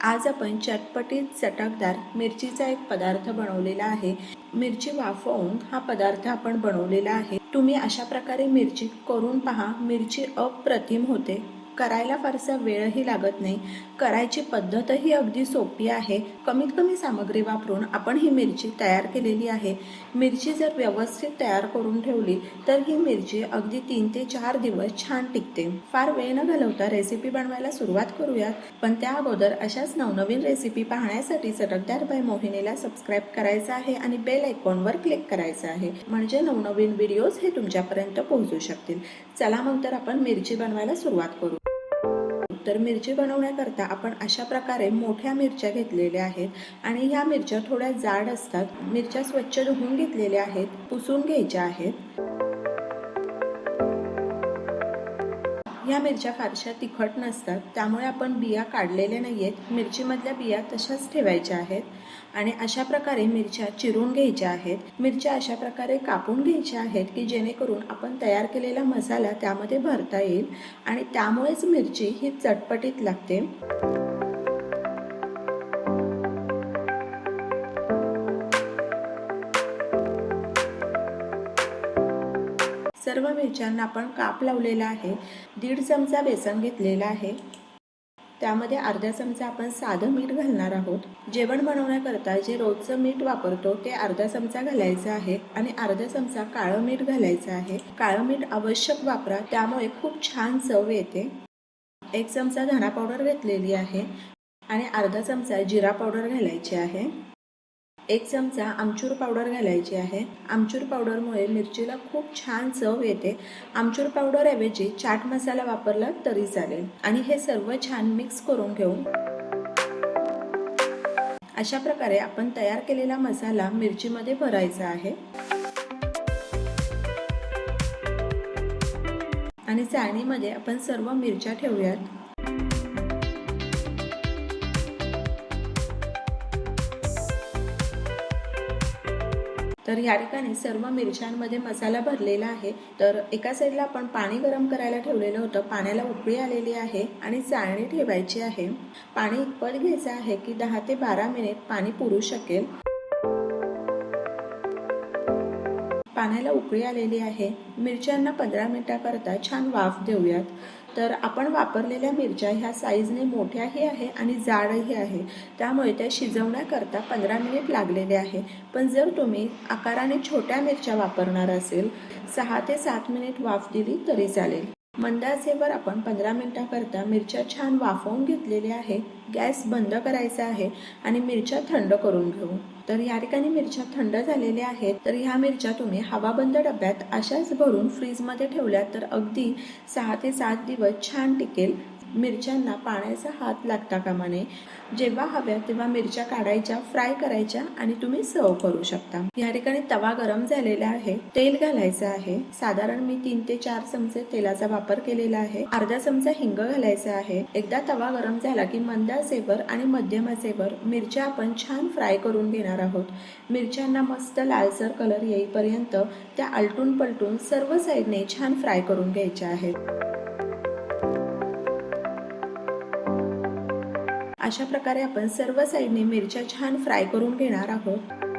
आज आपण चटपटीत चटकदार मिरचीचा एक पदार्थ बनवलेला आहे। मिरची वाफवून हा पदार्थ आपण बनवलेला आहे। तुम्ही अशा प्रकारे मिरची करून पहा, मिरची अप्रतिम होते। करायला फारसा वेळही लागत नाही, करायची पद्धतही अगदी सोपी आहे। कमीत कमी सामग्री वापरून आपण ही मिरची तयार केलेली आहे। मिरची जर व्यवस्थित तयार करून ठेवली तर ही मिरची अगदी 3 ते 4 दिवस छान टिकते। फार वेळ न घालवता रेसिपी बनवायला सुरुवात करूयात, पण त्या अगोदर अशाच नवनवीन रेसिपी पाहण्यासाठी चटकदार बाय मोहिनीला सबस्क्राइब करायचं आहे आणि बेल आयकॉनवर क्लिक करायचं आहे, म्हणजे नवनवीन व्हिडिओज हे तुमच्यापर्यंत पोहोचू शकतील। चला मग तर आपण मिरची बनवायला सुरुवात करू। तर मिरची बनवण्याकरता आपण अशा प्रकारे मोठ्या मिरच्या घेतलेल्या आहेत आणि ह्या मिरच्या थोड्या जाड असतात। मिरच्या स्वच्छ धुवून घेतलेल्या आहेत, पुसून घ्यायच्या आहेत। ह्या मिरच्या फारशा तिखट नसतात, त्यामुळे आपण बिया काढलेल्या नाहीयेत। मिरचीमधल्या बिया तशाच ठेवायच्या आहेत आणि अशा प्रकारे मिरच्या चिरून घ्यायच्या आहेत। मिरच्या अशा प्रकारे कापून घ्यायच्या आहेत की जेणेकरून आपण तयार केलेला मसाला त्यामध्ये भरता येईल आणि त्यामुळेच मिरची ही चटपटीत लागते। सर्व मिरच्यांना आपण काप लावलेला आहे। 1.5 चमचा बेसन घेतलेला आहे, त्यामध्ये अर्धा चमचा आपण साधं मीठ घालणार आहोत। जेवण बनवण्याकरता जे रोजचं मीठ वापरतो ते अर्धा चमचा घालायचं आहे आणि अर्धा चमचा काळं मीठ घालायचं आहे। काळं मीठ आवश्यक वापरा, त्यामुळे खूप छान चव येते। 1 चमचा धना पावडर घेतलेली आहे आणि अर्धा चमचा जिरा पावडर घालायची आहे। 1 चमचा आमचूर पावडर घालायची आहे। आमचूर पावडरमुळे मिरचीला खूप छान चव येते। आमचूर पावडर ऐवजी चाट मसाला वापरला तरी चालेल आणि हे सर्व छान मिक्स करून घेऊ। अशा प्रकारे आपण तयार केलेला मसाला मिरचीमध्ये भरायचा आहे आणि चाळणीमध्ये आपण सर्व मिरच्या ठेवूयात। तर या ठिकाणी सर्व मिरच्यांमध्ये मसाला भरलेला आहे। तर एका साईडला आपण पाणी गरम करायला ठेवलेलं होतं, पाण्याला उकळी आलेली आहे आणि चाळणी ठेवायची आहे। पाणी इतपत घ्यायचं आहे की 10 ते 12 मिनिट पाणी पुरू शकेल। पाण्याला उकळी आलेली आहे। मिरच्यांना 15 मिनिटाकरता छान वाफ देऊयात। तर आपण वापरलेल्या मिरच्या ह्या साईजने मोठ्याही आहे आणि जाडही आहे, त्यामुळे त्या शिजवण्याकरता 15 मिनिट लागलेले आहे। पण जर तुम्ही आकाराने छोट्या मिरच्या वापरणार असेल 6 ते 7 मिनिट वाफ दिली तरी चालेल। मंद आचेवर आपण 15 मिनिटाकरता मिरच्या छान वाफवून घेतलेल्या आहे। गॅस बंद करायचा आहे आणि मिरच्या थंड करून घेऊ। तर या ठिकाणी मिरच्या थंड झालेल्या आहेत। तर ह्या मिरच्या तुम्ही हवाबंद डब्यात अशाच भरून फ्रीजमध्ये ठेवल्या तर अगदी 6 ते 7 दिवस छान टिकेल। मिरच्यांना पाण्याचा हात लागता कामा नये। जेव्हा हव्या तेव्हा मिरच्या काढायच्या, फ्राय करायच्या आणि तुम्ही सर्व करू शकता। या ठिकाणी तवा गरम झालेला आहे, तेल घालायचं आहे। साधारण मी 3 ते 4 चमचे तेलाचा वापर केलेला आहे। अर्धा चमचा हिंग घालायचा आहे। एकदा तवा गरम झाला की मंद आचेवर आणि मध्यम आचेवर मिरच्या आपण छान फ्राय करून घेणार आहोत। मिरच्यांना मस्त लालसर कलर येईपर्यंत त्या आलटून पलटून सर्व साईडने छान फ्राय करून घ्यायच्या आहेत। अशा प्रकारे आपण सर्व साईडने मिरच्या छान फ्राय करून घेणार आहोत।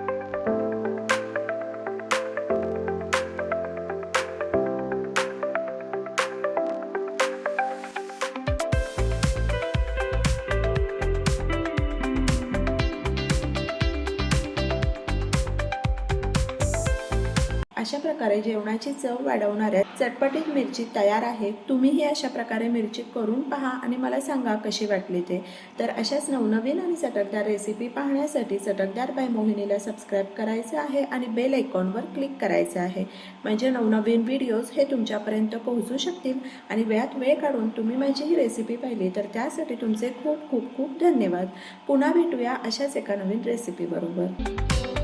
अशा प्रकारे जेवणाची चव वाढवणाऱ्या चटपटीत मिरची तयार आहे। तुम्हीही अशा प्रकारे मिरची करून पहा आणि मला सांगा कशी वाटली ते। तर अशाच नवनवीन आणि चटकदार रेसिपी पाहण्यासाठी चटकदार बाय मोहिनीला सबस्क्राइब करायचं आहे आणि बेल आयकॉनवर क्लिक करायचं आहे, म्हणजे नवनवीन व्हिडिओज हे तुमच्यापर्यंत पोहोचू शकतील आणि वेळात वेळ काढून तुम्ही माझी ही रेसिपी पाहिली तर त्यासाठी तुमचे खूप खूप खूप धन्यवाद। पुन्हा भेटूया अशाच एका नवीन रेसिपी बरोबर।